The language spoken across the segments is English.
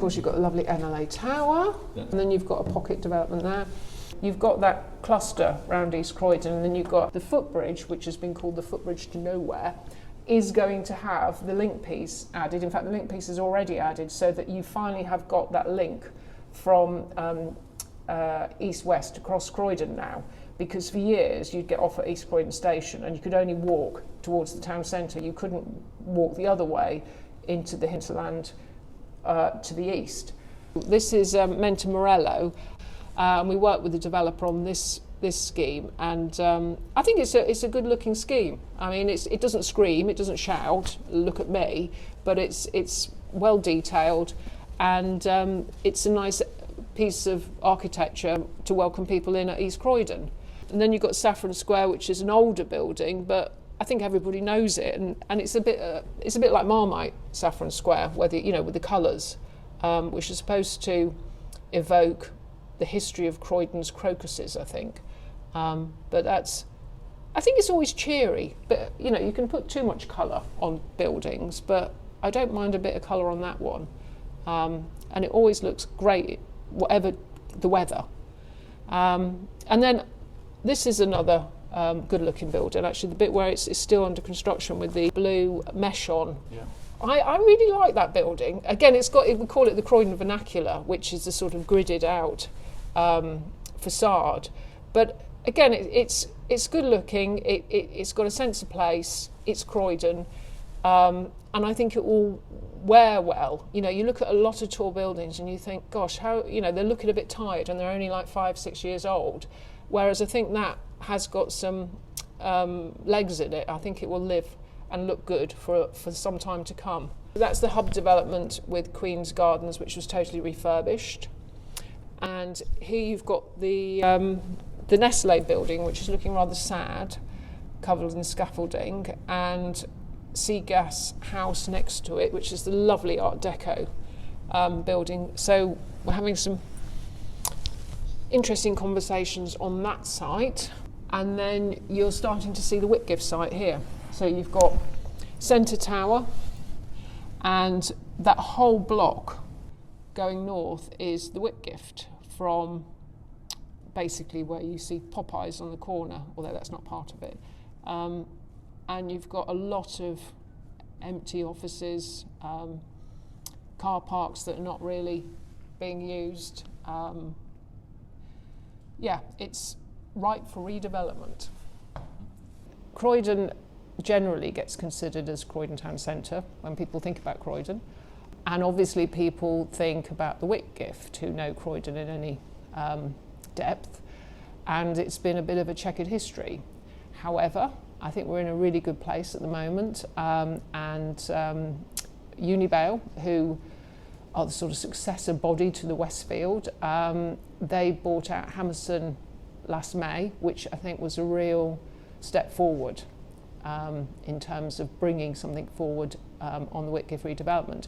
course you've got a lovely NLA Tower, and then you've got a pocket development there. You've got that cluster around East Croydon, and then you've got the footbridge, which has been called the footbridge to nowhere, is going to have the link piece added. In fact, the link piece is already added, so that you finally have got that link from east-west across Croydon now. Because for years you'd get off at East Croydon Station and you could only walk towards the town centre. You couldn't walk the other way into the hinterland to the east. This is Menta Morello, and we worked with the developer on this scheme, and I think it's a good looking scheme. I mean, it doesn't scream, it doesn't shout, look at me, but it's well detailed, and it's a nice piece of architecture to welcome people in at East Croydon. And then you've got Saffron Square, which is an older building, but I think everybody knows it, and it's a bit like Marmite Saffron Square, with the colours, which are supposed to evoke the history of Croydon's crocuses, I think. But I think it's always cheery, but you can put too much colour on buildings, but I don't mind a bit of colour on that one, and it always looks great, whatever the weather. And then this is another good-looking building. Actually, the bit where it's still under construction with the blue mesh on. Yeah. I really like that building. Again, we call it the Croydon vernacular, which is the sort of gridded out facade. But again, it's good-looking. It's got a sense of place. It's Croydon, and I think it will wear well. You look at a lot of tall buildings and you think, gosh, how they're looking a bit tired and they're only like 5-6 years old. Whereas I think that has got some legs in it. I think it will live and look good for some time to come. That's the hub development with Queen's Gardens, which was totally refurbished. And here you've got the Nestle building, which is looking rather sad, covered in scaffolding, and Seagas House next to it, which is the lovely Art Deco building. So we're having some interesting conversations on that site, and then you're starting to see the Whitgift site here. So you've got Centre Tower, and that whole block going north is the Whitgift, from basically where you see Popeyes on the corner, although that's not part of it. And you've got a lot of empty offices, car parks that are not really being used. It's ripe for redevelopment. Croydon generally gets considered as Croydon Town Centre when people think about Croydon. And obviously people think about the Whitgift, who know Croydon in any depth. And it's been a bit of a checkered history. However, I think we're in a really good place at the moment. Unibail, who are the sort of successor body to the Westfield, they bought out Hammerson last May, which I think was a real step forward in terms of bringing something forward on the Whitgift redevelopment.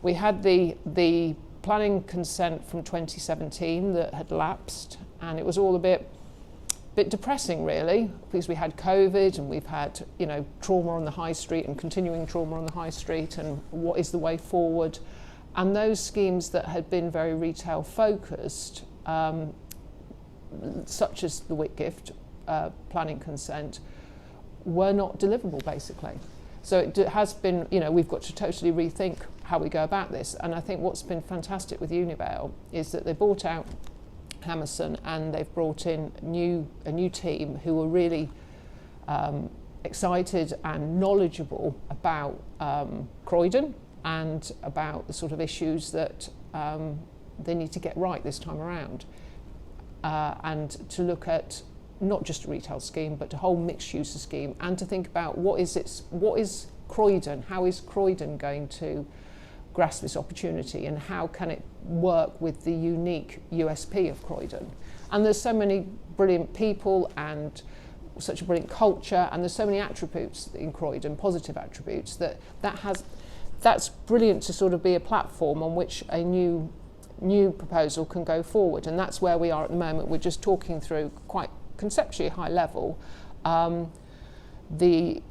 We had the planning consent from 2017 that had lapsed, and it was all a bit depressing, really, because we had COVID and we've had trauma on the high street and continuing trauma on the high street, and what is the way forward. And those schemes that had been very retail focused, such as the Whitgift planning consent, were not deliverable, basically. So it has been, we've got to totally rethink how we go about this. And I think what's been fantastic with Unibail is that they bought out Hammerson, and they've brought in a new team who are really excited and knowledgeable about Croydon and about the sort of issues that they need to get right this time around, and to look at not just a retail scheme but a whole mixed use scheme, and to think about what is Croydon, how is Croydon going to grasp this opportunity, and how can it work with the unique USP of Croydon. And there's so many brilliant people and such a brilliant culture, and there's so many attributes in Croydon, positive attributes, that's brilliant to sort of be a platform on which a new proposal can go forward. And that's where we are at the moment. We're just talking through quite conceptually high level the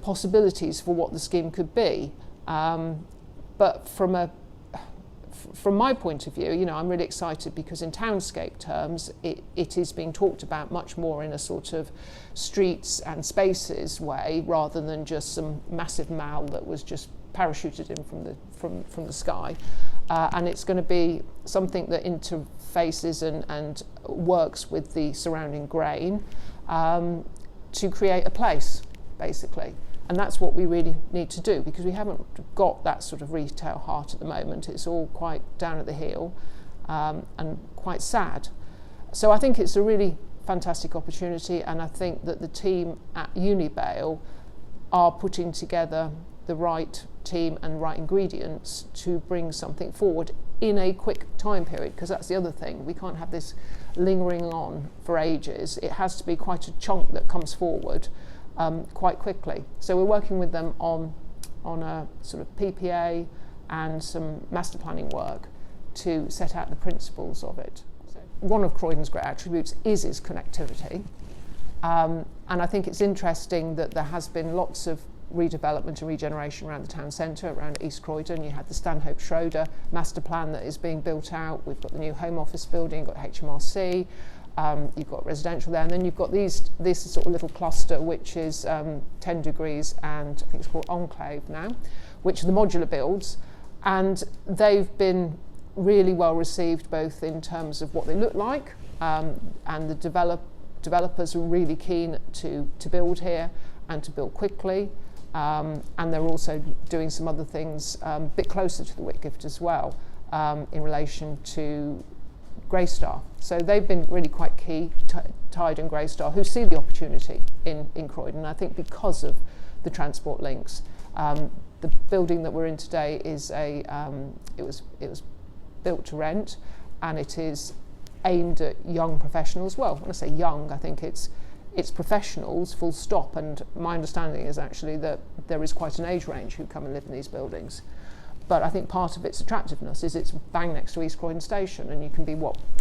possibilities for what the scheme could be. But from from my point of view, you know, I'm really excited because in townscape terms, it is being talked about much more in a sort of streets and spaces way, rather than just some massive mall that was just parachuted in from the sky. And it's going to be something that interfaces and works with the surrounding grain to create a place, basically. And that's what we really need to do, because we haven't got that sort of retail heart at the moment. It's all quite down at the heel and quite sad. So I think it's a really fantastic opportunity, and I think that the team at Unibail are putting together the right team and right ingredients to bring something forward in a quick time period, because that's the other thing. We can't have this lingering on for ages. It has to be quite a chunk that comes forward quite quickly. So we're working with them on a sort of PPA and some master planning work to set out the principles of it. So one of Croydon's great attributes is its connectivity, and I think it's interesting that there has been lots of redevelopment and regeneration around the town centre, around East Croydon. You had the Stanhope Schroeder master plan that is being built out. We've got the new Home Office building, you've got HMRC, you've got residential there, and then you've got this sort of little cluster which is 10 Degrees and I think it's called Enclave now, which are the modular builds, and they've been really well received both in terms of what they look like, and the developers are really keen to build here and to build quickly. And they're also doing some other things a bit closer to the Whitgift as well, in relation to Greystar. So they've been really quite key, Tide and Greystar, who see the opportunity in Croydon. I think because of the transport links. The building that we're in today is it was built to rent, and it is aimed at young professionals. Well, when I say young, I think it's professionals, full stop, and my understanding is actually that there is quite an age range who come and live in these buildings. But I think part of its attractiveness is it's bang next to East Croydon Station, and you can be,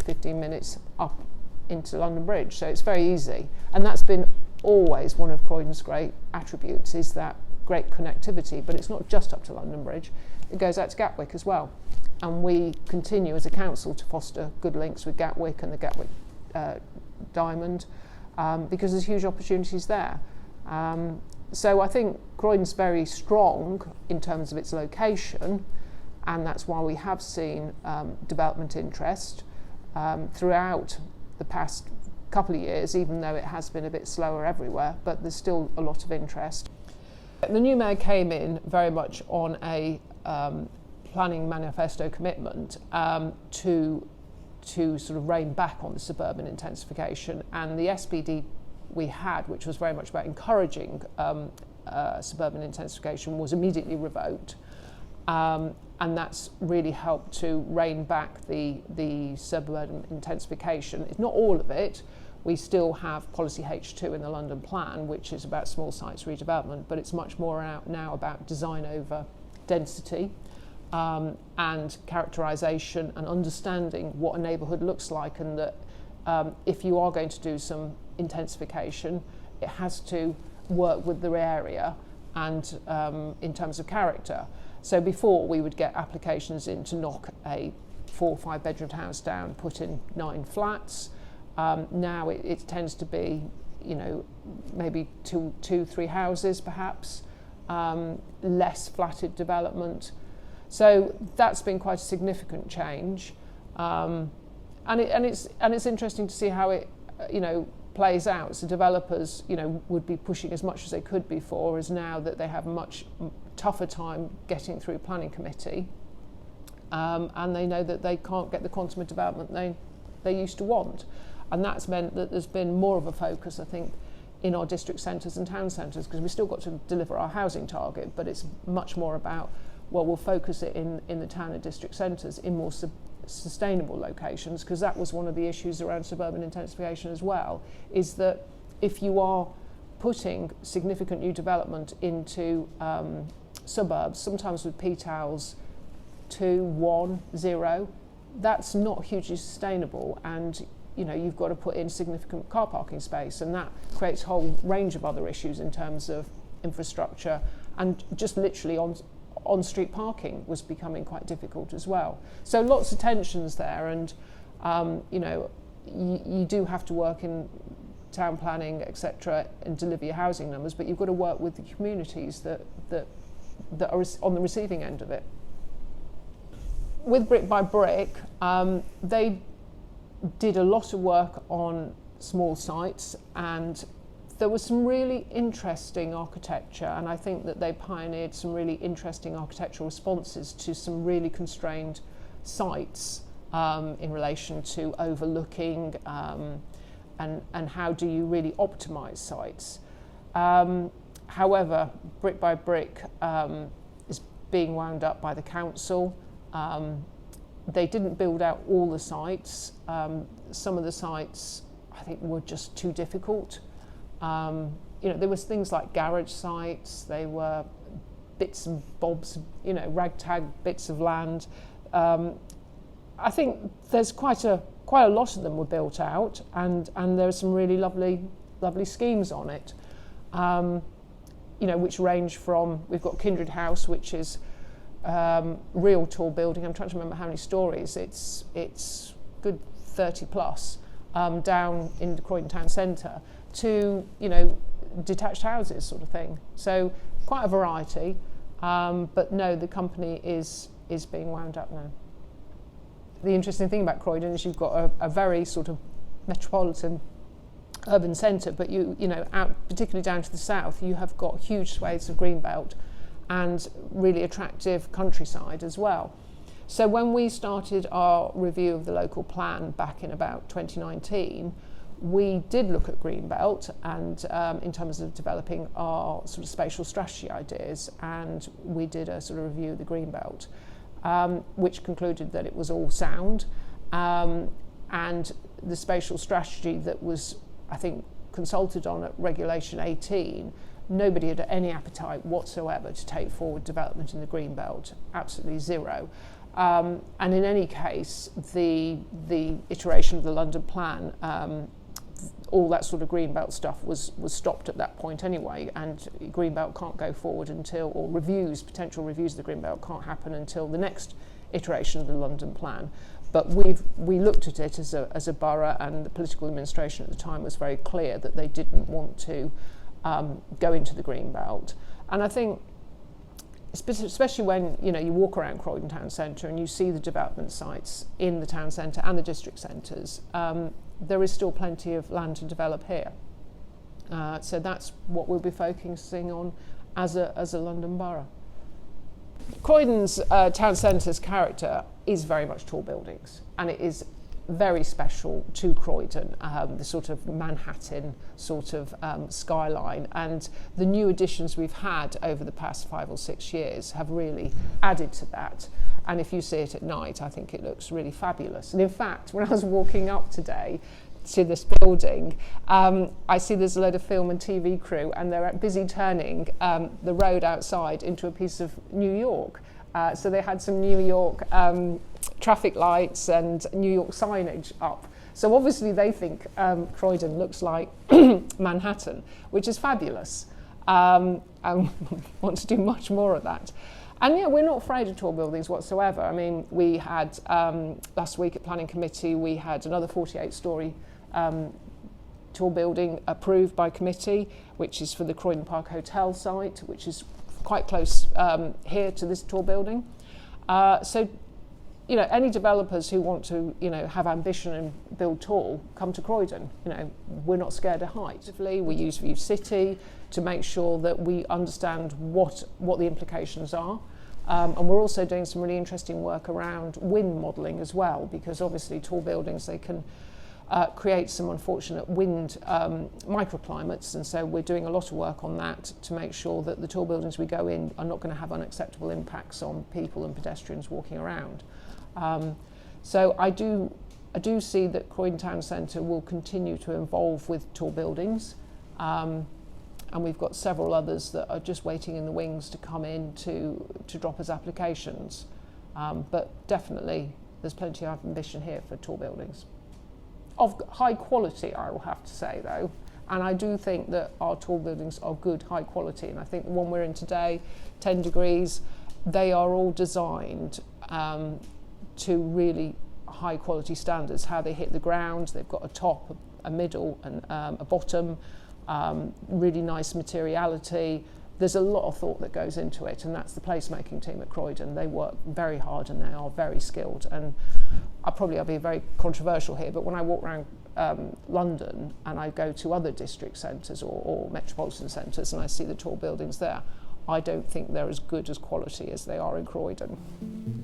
15 minutes up into London Bridge, so it's very easy. And that's been always one of Croydon's great attributes, is that great connectivity, but it's not just up to London Bridge, it goes out to Gatwick as well. And we continue as a council to foster good links with Gatwick and the Gatwick Diamond, because there's huge opportunities there. So I think Croydon's very strong in terms of its location, and that's why we have seen development interest throughout the past couple of years, even though it has been a bit slower everywhere, but there's still a lot of interest. The new mayor came in very much on a planning manifesto commitment to sort of rein back on the suburban intensification, and the SPD we had, which was very much about encouraging suburban intensification, was immediately revoked, and that's really helped to rein back the suburban intensification. It's not all of it. We still have policy H2 in the London plan, which is about small sites redevelopment, but it's much more out now about design over density, and characterisation and understanding what a neighbourhood looks like, and that if you are going to do some intensification, it has to work with the area and in terms of character. So before, we would get applications in to knock a 4 or 5 bedroom house down, put in 9 flats. Now it tends to be, maybe 2-3 houses perhaps, less flatted development. So that's been quite a significant change, and it's interesting to see how it plays out. So developers would be pushing as much as they could before, as now that they have a much tougher time getting through planning committee, and they know that they can't get the quantum of development they used to want, and that's meant that there's been more of a focus, I think, in our district centres and town centres, because we've still got to deliver our housing target, but it's much more about, we'll focus it in the town and district centres in more sustainable locations, because that was one of the issues around suburban intensification as well, is that if you are putting significant new development into suburbs, sometimes with PTALs 2, 1, 0, that's not hugely sustainable, and you've got to put in significant car parking space, and that creates a whole range of other issues in terms of infrastructure and just literally on-street parking was becoming quite difficult as well. So lots of tensions there, and you do have to work in town planning, etc., and deliver your housing numbers, but you've got to work with the communities that are on the receiving end of it. With Brick by Brick, they did a lot of work on small sites, and there was some really interesting architecture, and I think that they pioneered some really interesting architectural responses to some really constrained sites in relation to overlooking and how do you really optimise sites. However, Brick by Brick is being wound up by the council. They didn't build out all the sites. Some of the sites I think were just too difficult. There was things like garage sites, they were bits and bobs, ragtag bits of land. I think there's quite a lot of them were built out, and there are some really lovely schemes on it. Which range from, we've got Kindred House, which is real tall building. I'm trying to remember how many stories. It's good 30 plus down in the Croydon town centre, to detached houses sort of thing. So quite a variety, but no, the company is being wound up now. The interesting thing about Croydon is you've got a very sort of metropolitan urban centre, but out particularly down to the south, you have got huge swathes of greenbelt and really attractive countryside as well. So when we started our review of the local plan back in about 2019, we did look at greenbelt and in terms of developing our sort of spatial strategy ideas, and we did a sort of review of the greenbelt, which concluded that it was all sound, and the spatial strategy that was, I think, consulted on at Regulation 18, nobody had any appetite whatsoever to take forward development in the greenbelt, absolutely zero. And in any case, the iteration of the London plan, all that sort of greenbelt stuff was stopped at that point anyway, and greenbelt can't go forward until, or potential reviews of the greenbelt can't happen until the next iteration of the London plan. But we looked at it as a borough, and the political administration at the time was very clear that they didn't want to go into the greenbelt. And I think, especially when you walk around Croydon town centre and you see the development sites in the town centre and the district centres, there is still plenty of land to develop here. So that's what we'll be focusing on as a London borough. Croydon's town centre's character is very much tall buildings, and it is very special to Croydon, the sort of Manhattan sort of skyline, and the new additions we've had over the past 5 or 6 years have really added to that. And if you see it at night, I think it looks really fabulous. And in fact, when I was walking up today to this building, I see there's a load of film and TV crew, and they're busy turning the road outside into a piece of New York. So they had some New York traffic lights and New York signage up. So obviously they think Croydon looks like Manhattan, which is fabulous. And want to do much more of that. And yeah, we're not afraid of tall buildings whatsoever. I mean, we had last week at Planning Committee, we had another 48-storey tall building approved by committee, which is for the Croydon Park Hotel site, which is quite close here to this tall building. So, any developers who want to, have ambition and build tall, come to Croydon. We're not scared of height. We use View City to make sure that we understand what the implications are. And we're also doing some really interesting work around wind modelling as well, because obviously tall buildings, they can create some unfortunate wind microclimates, and so we're doing a lot of work on that to make sure that the tall buildings we go in are not going to have unacceptable impacts on people and pedestrians walking around. So I do see that Croydon Town Centre will continue to evolve with tall buildings, and we've got several others that are just waiting in the wings to come in to drop as applications. But definitely there's plenty of ambition here for tall buildings. Of high quality, I will have to say though, and I do think that our tall buildings are good, high quality, and I think the one we're in today, 10 degrees, they are all designed to really high quality standards. How they hit the ground, they've got a top, a middle and a bottom, really nice materiality. There's a lot of thought that goes into it, and that's the placemaking team at Croydon. They work very hard and they are very skilled. And I'll be very controversial here, but when I walk around London and I go to other district centres or metropolitan centres and I see the tall buildings there, I don't think they're as good as quality as they are in Croydon.